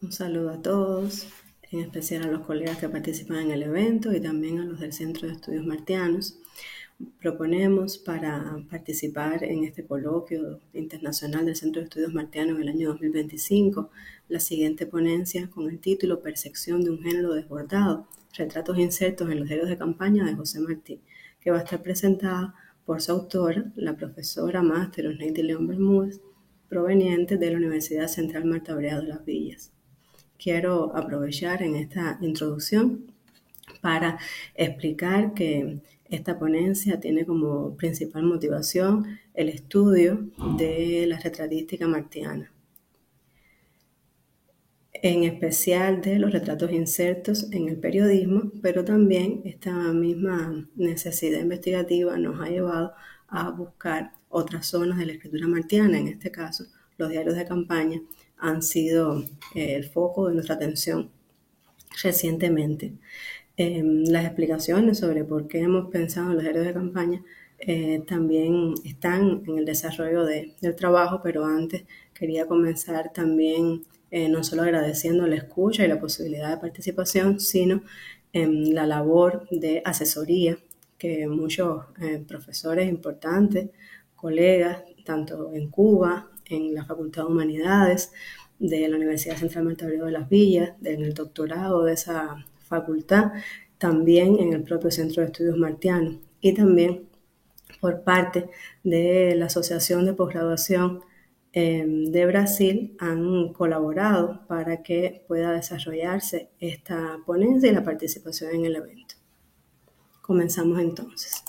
Un saludo a todos, en especial a los colegas que participan en el evento y también a los del Centro de Estudios Martianos. Proponemos para participar en este coloquio internacional del Centro de Estudios Martianos en el año 2025 la siguiente ponencia con el título Percepción de un género desbordado, retratos insertos en los diarios de campaña de José Martí, que va a estar presentada por su autora, la profesora máster Osneidi León Bermúdez, proveniente de la Universidad Central Marta Brea de las Villas. Quiero aprovechar en esta introducción para explicar que esta ponencia tiene como principal motivación el estudio de la retratística martiana, en especial de los retratos insertos en el periodismo, pero también esta misma necesidad investigativa nos ha llevado a buscar otras zonas de la escritura martiana. En este caso, los diarios de campaña han sido el foco de nuestra atención recientemente. Las explicaciones sobre por qué hemos pensado en los diarios de campaña también están en el desarrollo del trabajo, pero antes quería comenzar también no solo agradeciendo la escucha y la posibilidad de participación, sino la labor de asesoría que muchos profesores importantes, colegas, tanto en Cuba, en la Facultad de Humanidades, de la Universidad Central Marta Brea de las Villas, en el doctorado de esa facultad, también en el propio Centro de Estudios Martianos y también por parte de la Asociación de Posgraduación de Brasil han colaborado para que pueda desarrollarse esta ponencia y la participación en el evento. Comenzamos entonces.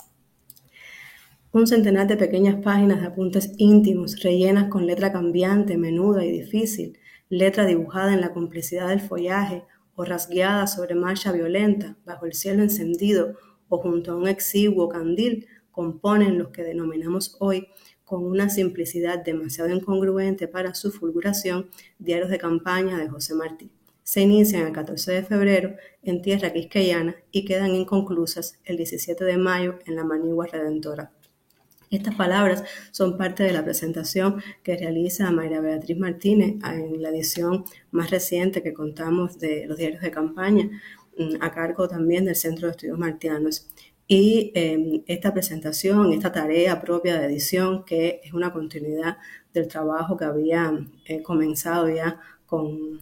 Un centenar de pequeñas páginas de apuntes íntimos, rellenas con letra cambiante, menuda y difícil, letra dibujada en la complicidad del follaje o rasgueada sobre marcha violenta, bajo el cielo encendido o junto a un exiguo candil, componen los que denominamos hoy, con una simplicidad demasiado incongruente para su fulguración, diarios de campaña de José Martí. Se inician el 14 de febrero en tierra quisqueyana y quedan inconclusas el 17 de mayo en la Manigua Redentora. Estas palabras son parte de la presentación que realiza Mayra Beatriz Martínez en la edición más reciente que contamos de los diarios de campaña, a cargo también del Centro de Estudios Martianos. Y esta presentación, esta tarea propia de edición, que es una continuidad del trabajo que había comenzado ya con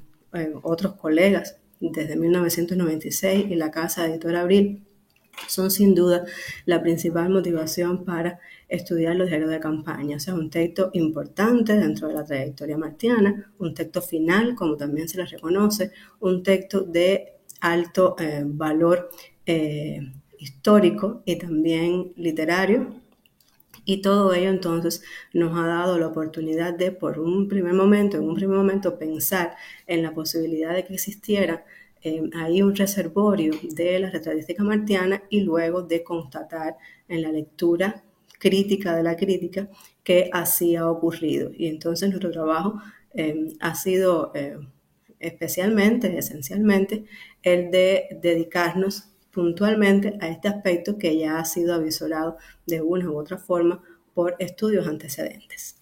otros colegas desde 1996 y la Casa Editora Abril, son sin duda la principal motivación para estudiar los diarios de campaña. O sea, un texto importante dentro de la trayectoria martiana, un texto final, como también se les reconoce, un texto de alto valor histórico y también literario. Y todo ello entonces nos ha dado la oportunidad de, en un primer momento, pensar en la posibilidad de que existiera ahí un reservorio de la retratística martiana y luego de constatar en la lectura crítica de la crítica que así ha ocurrido. Y entonces nuestro trabajo ha sido esencialmente, el de dedicarnos puntualmente a este aspecto que ya ha sido avisorado de una u otra forma por estudios antecedentes.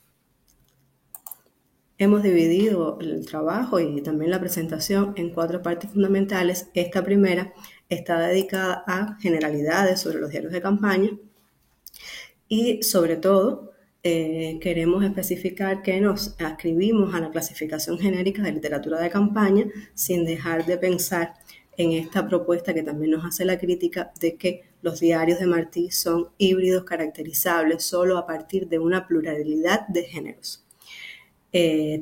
Hemos dividido el trabajo y también la presentación en 4 partes fundamentales. Esta primera está dedicada a generalidades sobre los diarios de campaña y sobre todo queremos especificar que nos adscribimos a la clasificación genérica de literatura de campaña sin dejar de pensar en esta propuesta que también nos hace la crítica de que los diarios de Martí son híbridos caracterizables solo a partir de una pluralidad de géneros.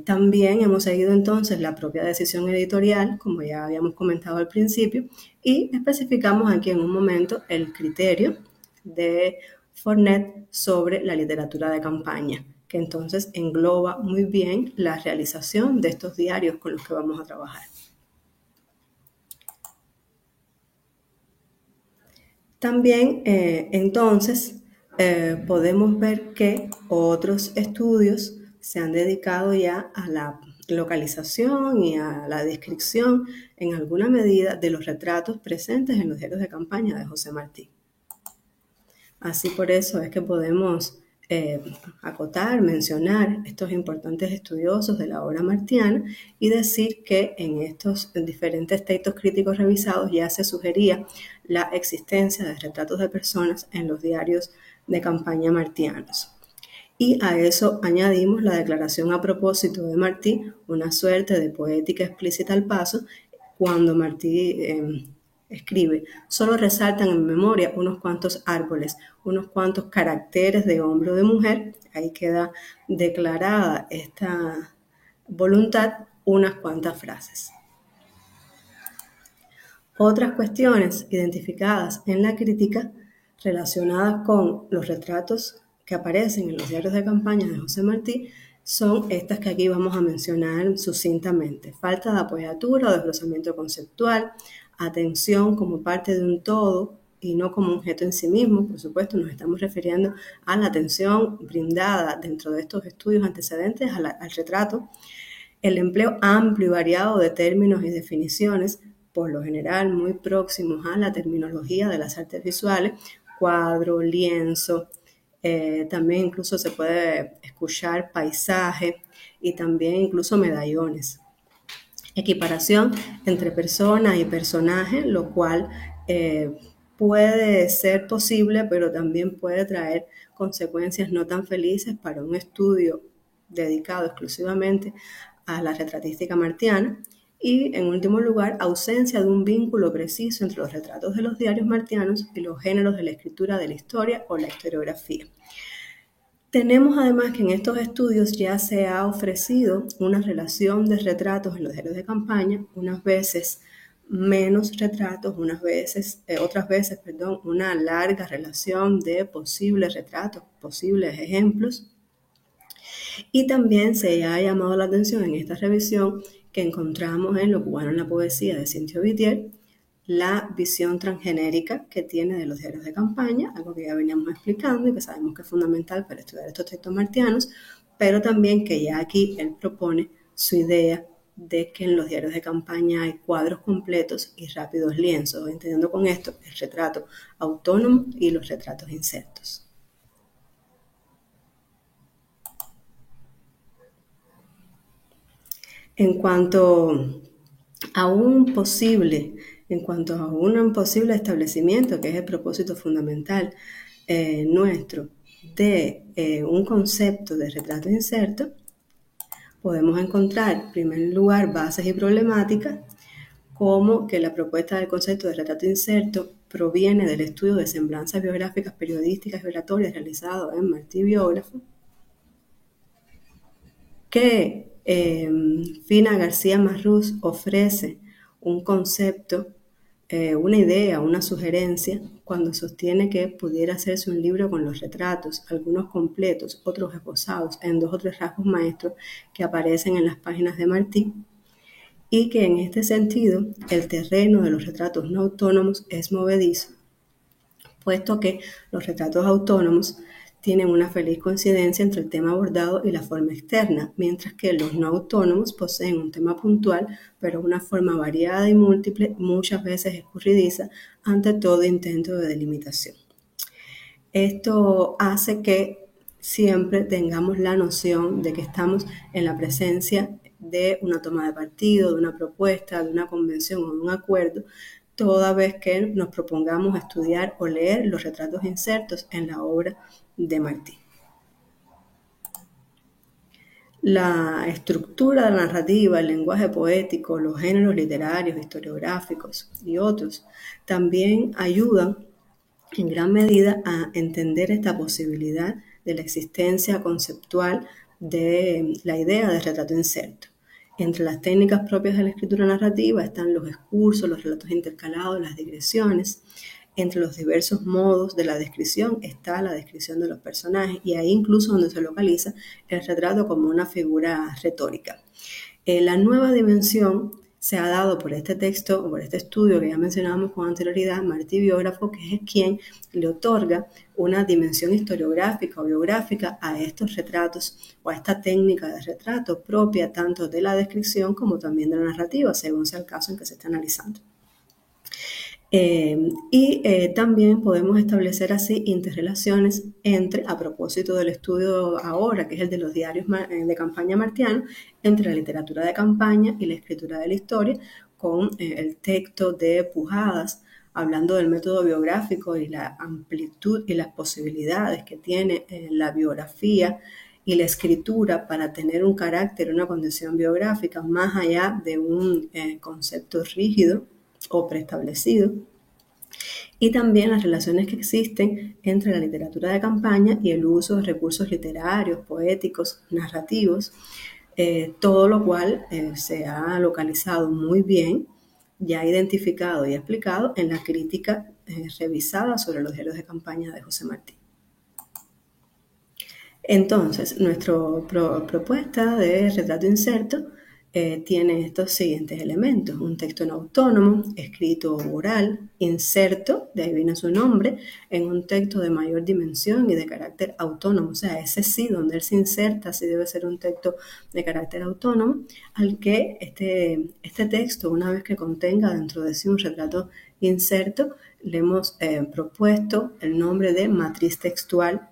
También hemos seguido entonces la propia decisión editorial, como ya habíamos comentado al principio, y especificamos aquí en un momento el criterio de Fornet sobre la literatura de campaña, que entonces engloba muy bien la realización de estos diarios con los que vamos a trabajar. También entonces podemos ver que otros estudios se han dedicado ya a la localización y a la descripción en alguna medida de los retratos presentes en los diarios de campaña de José Martí. Así por eso es que podemos acotar, mencionar estos importantes estudiosos de la obra martiana y decir que en estos diferentes textos críticos revisados ya se sugería la existencia de retratos de personas en los diarios de campaña martianos. Y a eso añadimos la declaración a propósito de Martí, una suerte de poética explícita al paso, cuando Martí escribe: solo resaltan en memoria unos cuantos árboles, unos cuantos caracteres de hombre o de mujer. Ahí queda declarada esta voluntad, unas cuantas frases. Otras cuestiones identificadas en la crítica relacionadas con los retratos que aparecen en los diarios de campaña de José Martí son estas que aquí vamos a mencionar sucintamente: falta de apoyatura o desglosamiento conceptual, atención como parte de un todo y no como un objeto en sí mismo. Por supuesto, nos estamos refiriendo a la atención brindada dentro de estos estudios antecedentes al retrato, el empleo amplio y variado de términos y definiciones, por lo general muy próximos a la terminología de las artes visuales: cuadro, lienzo, también incluso se puede escuchar paisaje y también incluso medallones. Equiparación entre persona y personaje, lo cual puede ser posible, pero también puede traer consecuencias no tan felices para un estudio dedicado exclusivamente a la retratística martiana. Y, en último lugar, ausencia de un vínculo preciso entre los retratos de los diarios martianos y los géneros de la escritura de la historia o la historiografía. Tenemos además que en estos estudios ya se ha ofrecido una relación de retratos en los diarios de campaña, unas veces menos retratos, otras veces, una larga relación de posibles retratos, posibles ejemplos. Y también se ha llamado la atención en esta revisión que encontramos en Lo cubano en la poesía de Cynthia Whittier, la visión transgenérica que tiene de los diarios de campaña, algo que ya veníamos explicando y que sabemos que es fundamental para estudiar estos textos martianos, pero también que ya aquí él propone su idea de que en los diarios de campaña hay cuadros completos y rápidos lienzos, entendiendo con esto el retrato autónomo y los retratos insertos. En cuanto a un posible establecimiento, que es el propósito fundamental nuestro de un concepto de retrato inserto, podemos encontrar, en primer lugar, bases y problemáticas, como que la propuesta del concepto de retrato inserto proviene del estudio de semblanzas biográficas, periodísticas y oratorias realizado en Martí Biógrafo, que Fina García Marrús ofrece un concepto, una idea, una sugerencia, cuando sostiene que pudiera hacerse un libro con los retratos, algunos completos, otros esbozados en 2 o 3 rasgos maestros que aparecen en las páginas de Martí, y que en este sentido el terreno de los retratos no autónomos es movedizo, puesto que los retratos autónomos tienen una feliz coincidencia entre el tema abordado y la forma externa, mientras que los no autónomos poseen un tema puntual, pero una forma variada y múltiple, muchas veces escurridiza, ante todo intento de delimitación. Esto hace que siempre tengamos la noción de que estamos en la presencia de una toma de partido, de una propuesta, de una convención o de un acuerdo, toda vez que nos propongamos estudiar o leer los retratos insertos en la obra de Martí. La estructura de la narrativa, el lenguaje poético, los géneros literarios, historiográficos y otros también ayudan en gran medida a entender esta posibilidad de la existencia conceptual de la idea de retrato inserto. Entre las técnicas propias de la escritura narrativa están los excursos, los relatos intercalados, las digresiones. Entre los diversos modos de la descripción está la descripción de los personajes, y ahí incluso donde se localiza el retrato como una figura retórica. La nueva dimensión se ha dado por este texto, o por este estudio que ya mencionábamos con anterioridad, Martí Biógrafo, que es quien le otorga una dimensión historiográfica o biográfica a estos retratos o a esta técnica de retrato propia tanto de la descripción como también de la narrativa, según sea el caso en que se esté analizando. También podemos establecer así interrelaciones entre, a propósito del estudio ahora, que es el de los diarios de campaña martianos, entre la literatura de campaña y la escritura de la historia, con el texto de Pujadas, hablando del método biográfico y la amplitud y las posibilidades que tiene la biografía y la escritura para tener un carácter, una condición biográfica, más allá de un concepto rígido o preestablecido, y también las relaciones que existen entre la literatura de campaña y el uso de recursos literarios, poéticos, narrativos, todo lo cual se ha localizado muy bien, ya identificado y explicado en la crítica revisada sobre los diarios de campaña de José Martí. Entonces, nuestra propuesta de retrato inserto tiene estos siguientes elementos: un texto no autónomo, escrito oral, inserto, de ahí viene su nombre, en un texto de mayor dimensión y de carácter autónomo. O sea, ese sí, donde él se inserta, sí debe ser un texto de carácter autónomo, al que este texto, una vez que contenga dentro de sí un retrato inserto, le hemos propuesto el nombre de matriz textual.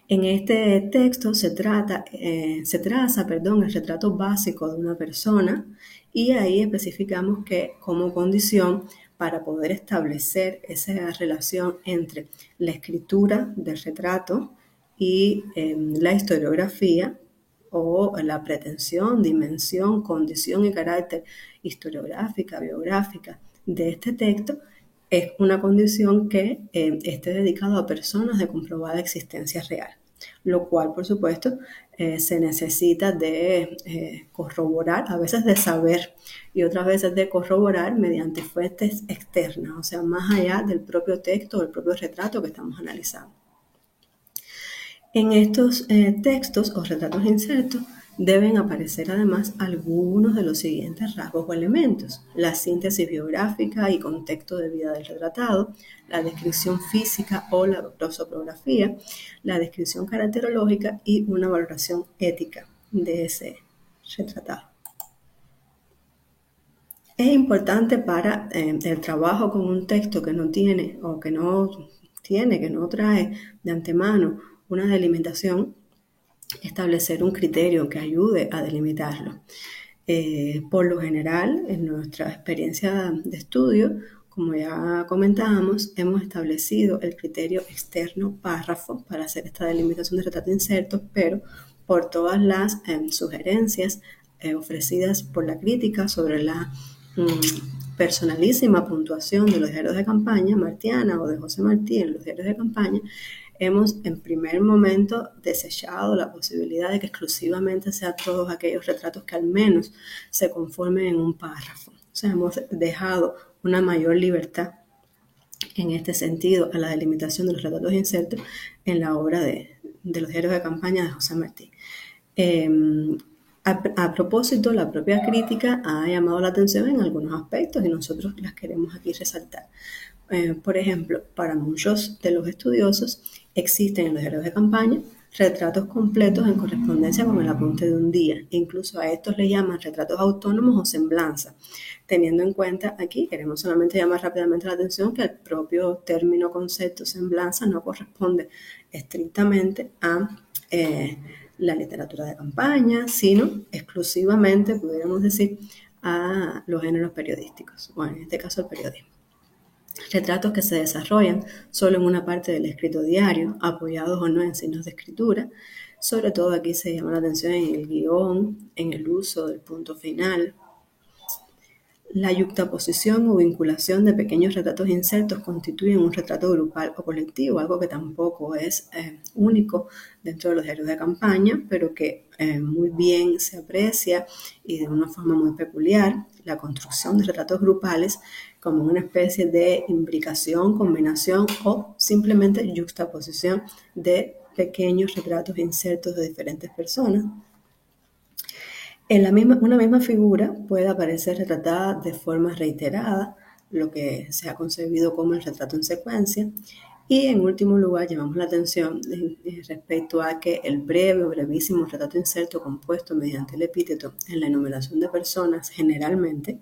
En este texto se traza el retrato básico de una persona, y ahí especificamos que como condición para poder establecer esa relación entre la escritura del retrato y la historiografía, o la pretensión, dimensión, condición y carácter historiográfica, biográfica de este texto, es una condición que esté dedicado a personas de comprobada existencia real, lo cual, por supuesto, se necesita de corroborar, a veces de saber y otras veces de corroborar mediante fuentes externas, o sea, más allá del propio texto o el propio retrato que estamos analizando. En estos textos o retratos insertos deben aparecer además algunos de los siguientes rasgos o elementos: la síntesis biográfica y contexto de vida del retratado, la descripción física o la prosopografía, la descripción caracterológica y una valoración ética de ese retratado. Es importante para el trabajo con un texto que no tiene o que no trae de antemano una delimitación, establecer un criterio que ayude a delimitarlo. Por lo general, en nuestra experiencia de estudio, como ya comentábamos, hemos establecido el criterio externo párrafo para hacer esta delimitación de retrato inserto, pero por todas las sugerencias ofrecidas por la crítica sobre la personalísima puntuación de los diarios de campaña martiana o de José Martí en los diarios de campaña, hemos en primer momento desechado la posibilidad de que exclusivamente sean todos aquellos retratos que al menos se conformen en un párrafo. O sea, hemos dejado una mayor libertad en este sentido a la delimitación de los retratos insertos en la obra de los diarios de campaña de José Martí. A propósito, la propia crítica ha llamado la atención en algunos aspectos y nosotros las queremos aquí resaltar. Por ejemplo, para muchos de los estudiosos existen en los diarios de campaña retratos completos en correspondencia con el apunte de un día. Incluso a estos le llaman retratos autónomos o semblanza, teniendo en cuenta aquí, queremos solamente llamar rápidamente la atención que el propio término concepto semblanza no corresponde estrictamente a la literatura de campaña, sino exclusivamente, pudiéramos decir, a los géneros periodísticos, o en este caso el periodismo. Retratos que se desarrollan solo en una parte del escrito diario, apoyados o no en signos de escritura. Sobre todo aquí se llama la atención en el guión, en el uso del punto final. La yuxtaposición o vinculación de pequeños retratos insertos constituyen un retrato grupal o colectivo, algo que tampoco es único dentro de los diarios de campaña, pero que muy bien se aprecia y de una forma muy peculiar la construcción de retratos grupales como una especie de imbricación, combinación o simplemente yuxtaposición de pequeños retratos insertos de diferentes personas. Una misma figura puede aparecer retratada de forma reiterada, lo que se ha concebido como el retrato en secuencia. Y en último lugar, llamamos la atención respecto a que el breve o brevísimo retrato inserto compuesto mediante el epíteto en la enumeración de personas generalmente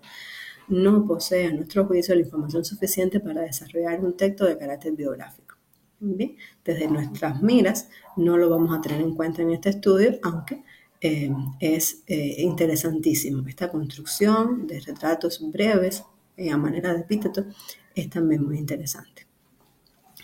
no posee, a nuestro juicio, la información suficiente para desarrollar un texto de carácter biográfico. Bien, desde nuestras miras no lo vamos a tener en cuenta en este estudio, aunque es interesantísimo. Esta construcción de retratos breves a manera de epíteto es también muy interesante.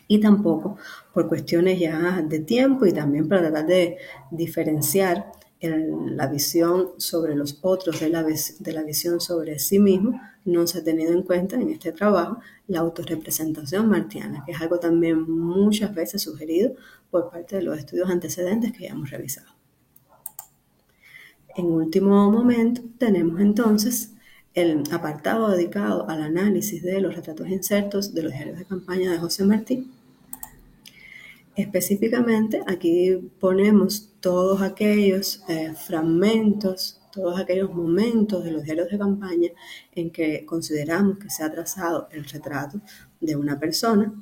Y tampoco por cuestiones ya de tiempo y también para tratar de diferenciar la visión sobre los otros de la visión sobre sí mismo, no se ha tenido en cuenta en este trabajo la autorrepresentación martiana, que es algo también muchas veces sugerido por parte de los estudios antecedentes que ya hemos revisado. En último momento tenemos entonces el apartado dedicado al análisis de los retratos insertos de los diarios de campaña de José Martí. Específicamente, aquí ponemos todos aquellos fragmentos, todos aquellos momentos de los diarios de campaña en que consideramos que se ha trazado el retrato de una persona,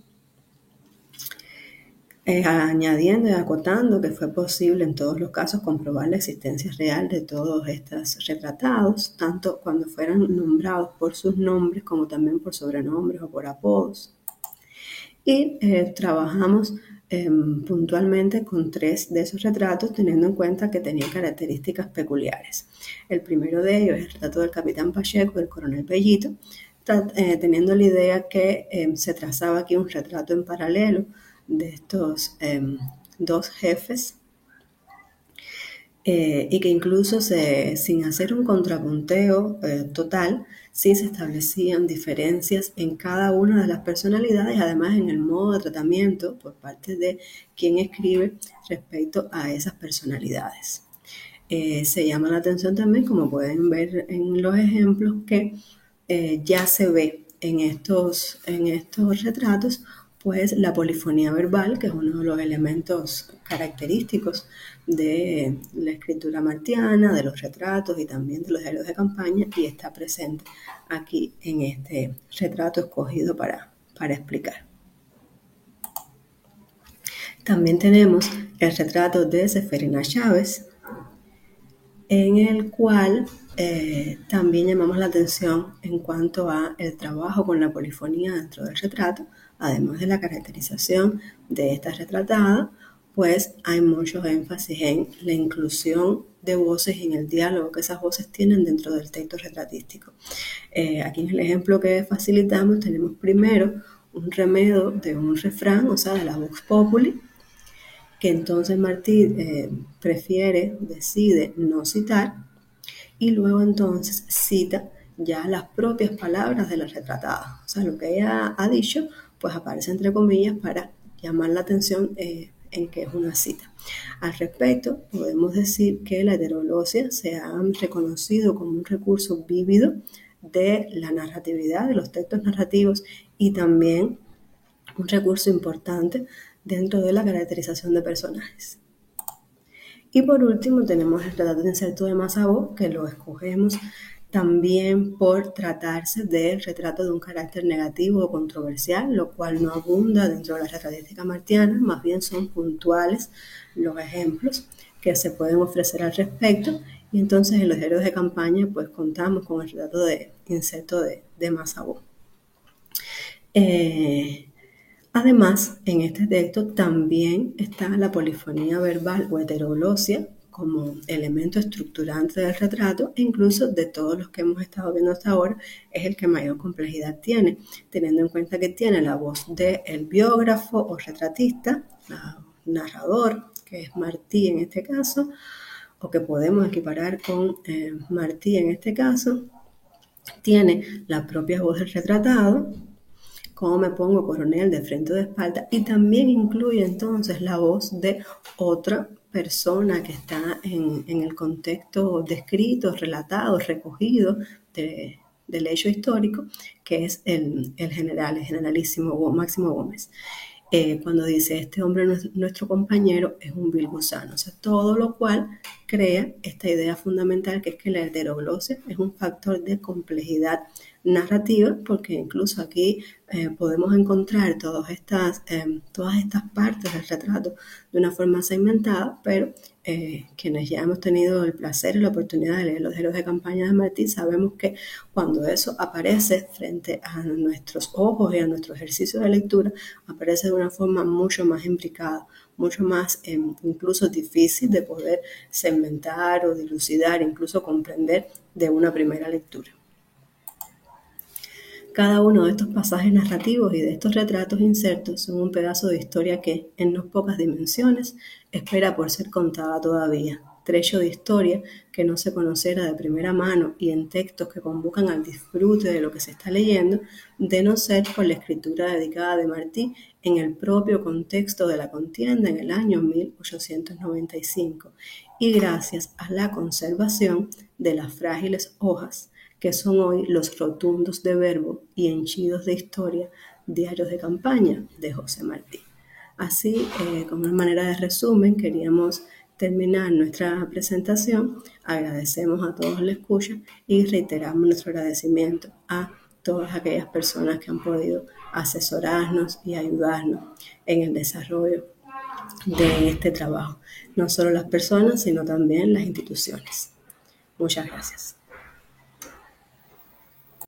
añadiendo y acotando que fue posible en todos los casos comprobar la existencia real de todos estos retratados, tanto cuando fueran nombrados por sus nombres como también por sobrenombres o por apodos. Y trabajamos puntualmente con 3 de esos retratos, teniendo en cuenta que tenían características peculiares. El primero de ellos es el retrato del capitán Pacheco, del coronel Bellito, teniendo la idea que se trazaba aquí un retrato en paralelo de estos 2 jefes, y que incluso sin hacer un contrapunteo total, sí se establecían diferencias en cada una de las personalidades, además en el modo de tratamiento por parte de quien escribe respecto a esas personalidades. Se llama la atención también, como pueden ver en los ejemplos, que ya se ve en estos retratos pues la polifonía verbal, que es uno de los elementos característicos de la escritura martiana, de los retratos y también de los diarios de campaña, y está presente aquí en este retrato escogido para explicar. También tenemos el retrato de Zeferina Chávez, en el cual también llamamos la atención en cuanto a el trabajo con la polifonía dentro del retrato, además de la caracterización de esta retratada, pues hay mucho énfasis en la inclusión de voces y en el diálogo que esas voces tienen dentro del texto retratístico. Aquí en el ejemplo que facilitamos tenemos primero un remedo de un refrán, o sea, de la vox populi, que entonces Martí decide no citar, y luego entonces cita ya las propias palabras de la retratada. O sea, lo que ella ha dicho, pues aparece entre comillas para llamar la atención en que es una cita. Al respecto, podemos decir que la heteroglosia se ha reconocido como un recurso vívido de la narratividad, de los textos narrativos, y también un recurso importante dentro de la caracterización de personajes. Y por último tenemos el retrato de inserto de Massabo, que lo escogemos también por tratarse del retrato de un carácter negativo o controversial, lo cual no abunda dentro de la retratística martiana, más bien son puntuales los ejemplos que se pueden ofrecer al respecto, y entonces en los diarios de campaña pues contamos con el retrato de inserto de Massabo. Además, en este texto también está la polifonía verbal o heteroglosia como elemento estructurante del retrato, e incluso de todos los que hemos estado viendo hasta ahora, es el que mayor complejidad tiene, teniendo en cuenta que tiene la voz del biógrafo o retratista, narrador, que es Martí en este caso, o que podemos equiparar con Martí en este caso, tiene la propia voz del retratado, cómo me pongo coronel de frente o de espalda, y también incluye entonces la voz de otra persona que está en el contexto descrito, relatado, recogido del hecho histórico, que es el generalísimo Máximo Gómez. Cuando dice este hombre nuestro compañero es un vil gusano, o sea, todo lo cual crea esta idea fundamental, que es que la heteroglosia es un factor de complejidad narrativa, porque incluso aquí podemos encontrar todas estas partes del retrato de una forma segmentada, pero quienes ya hemos tenido el placer y la oportunidad de leer los diarios de campaña de Martí, sabemos que cuando eso aparece frente a nuestros ojos y a nuestro ejercicio de lectura, aparece de una forma mucho más implicada, mucho más incluso difícil de poder segmentar o dilucidar, incluso comprender de una primera lectura. Cada uno de estos pasajes narrativos y de estos retratos insertos son un pedazo de historia que, en no pocas dimensiones, espera por ser contada todavía. Trecho de historia que no se conociera de primera mano y en textos que convocan al disfrute de lo que se está leyendo, de no ser por la escritura dedicada de Martí en el propio contexto de la contienda en el año 1895 y gracias a la conservación de las frágiles hojas que son hoy los rotundos de verbo y henchidos de historia, diarios de campaña de José Martí. Así, como una manera de resumen, queríamos terminar nuestra presentación. Agradecemos a todos la escucha y reiteramos nuestro agradecimiento a todas aquellas personas que han podido asesorarnos y ayudarnos en el desarrollo de este trabajo. No solo las personas, sino también las instituciones. Muchas gracias.